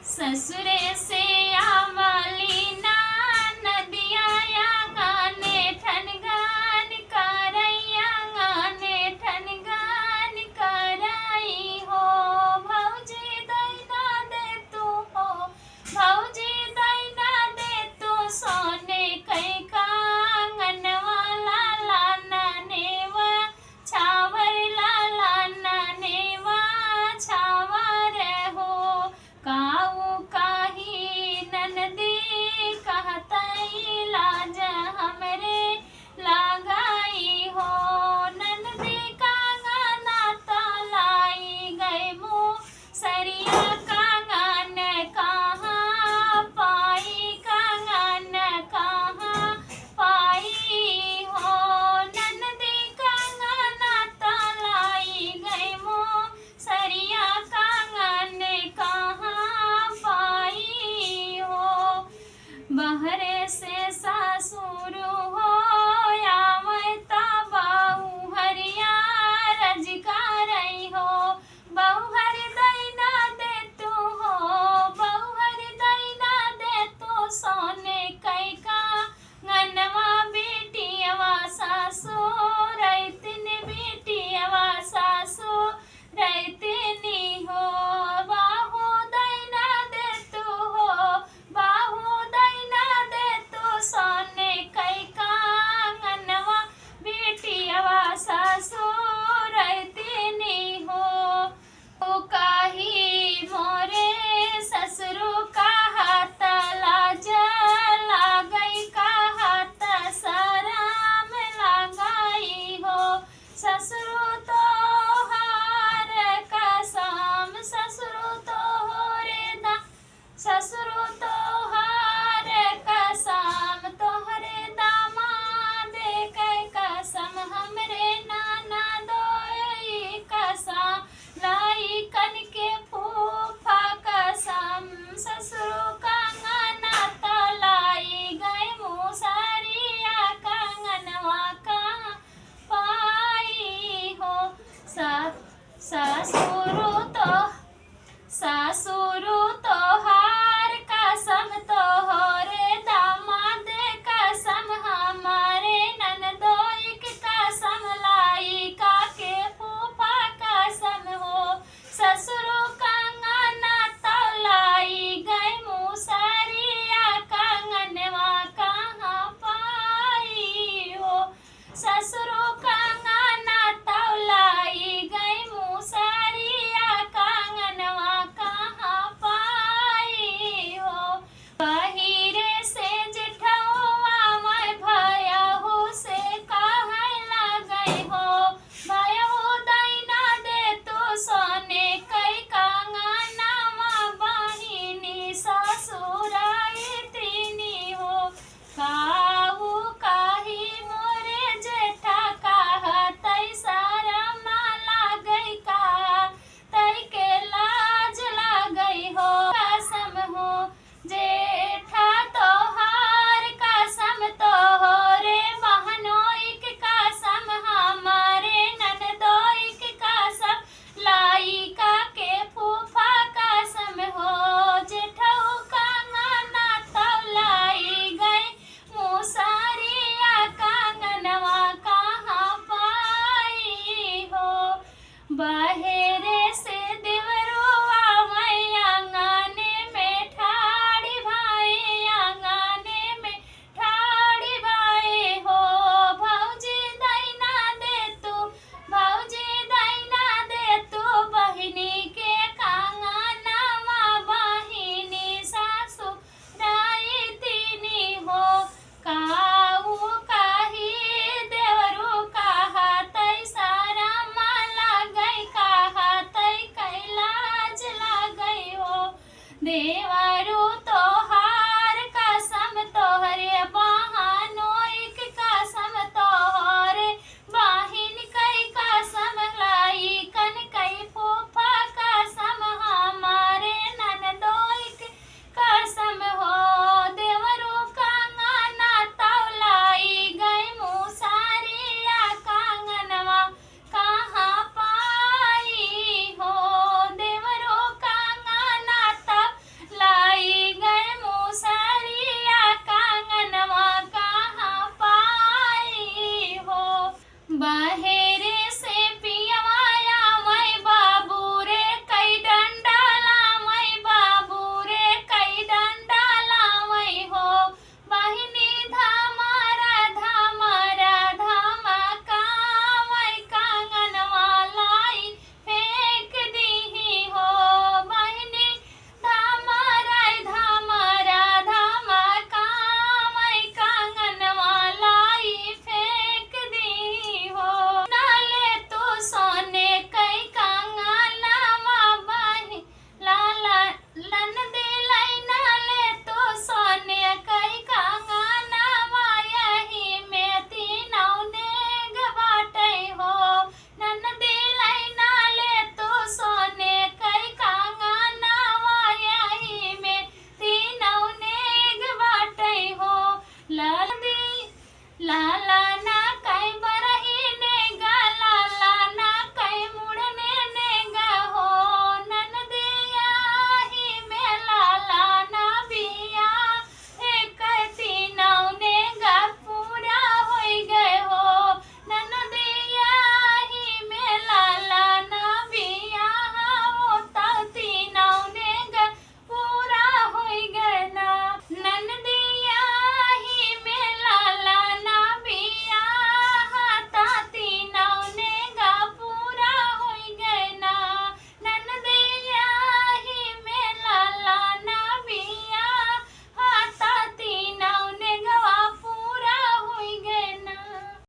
ससुरे से आवली ना नदिया गाने ठनगान करैया गाने ठनगान कराई हो भौजी दैना दे तू हो भौजी दैना दे तू सोने कई कांगनवा लाला नेवा छावर लाला नेवा छावर हो काऊ काही ननदी कहतई लाज हमरे लगाई हो ननदी कांगना तलाई गए मुँह सरिया कांगन कहाँ पाई कांगन कहाँ पाई हो ननदी कांगना तलाई गए मुँह सरिया कांगन कहाँ पाई हो बहरे से सासुर हो आवता बाहू हरिया रजकारई हो बहु हरि दैना दे तू हो बहु हरि दैना दे तू सोने कई का गनवा बेटियवा सासु रैतिन बेटियवा सासु रैतिनी हो बाहू दैना दे तू हो बाहू दैना दे तू सोने कई का गनवा बेटियवा सासु रैतिनी हो ओ काही मोरे ससुरु का हाथ लाज लागई का हाथ सराम लगाई हो ससुरु तो हार कसम ससुरु तो हो रे दा ससुरु तो हार कसम तोहरे दामाद कई कसम हमरे नाना दोई कसम लाई कन के फूफा कसम ससुरु कांगना तलाई गए मुसरिया कांगनवा कहाँ पाई हो सासुरु तो हार कसम तोहरे दामाद कसम हमारे ननदोई के कसम लाई का के फूफा कसम हो ससुरु कांगना तलाई गए मुसरिया कांगनवा कहाँ पाई हो ससुरु कांगना तलाई गए मुसरिया कांगनवा कहाँ पाई हो बहिरे से जेठौआ मैं भयहु से कहे लगई हो भयहु दैना दे तू सोने कई कांगनवा बहिनी ससुराई तीनी हो काहू काही मोरे जेठा कहतई शरम लागई का तई के लाज लागई हो कसम हो जेठा तोहार कसम तोहरे बहनोई के कसम हमारे ननदोई के कसम लाई का के फूफा कसम हो जेठऊ कांगना तलाई गई मुसरिया कांगनवा कहाँ पाई हो बहेरे से देवरुआ मैं आंगने में ठाड़ी भाई आंगने में ठाड़ी भाई हो भौजी दैना दे तू भौजी दैना दे तू बहिनी के कांगनवा बहिनी सासु राई तीनी हो काऊ काही देवरु कहतई शरम लागई कहतई कैलाज लागई हो देवरु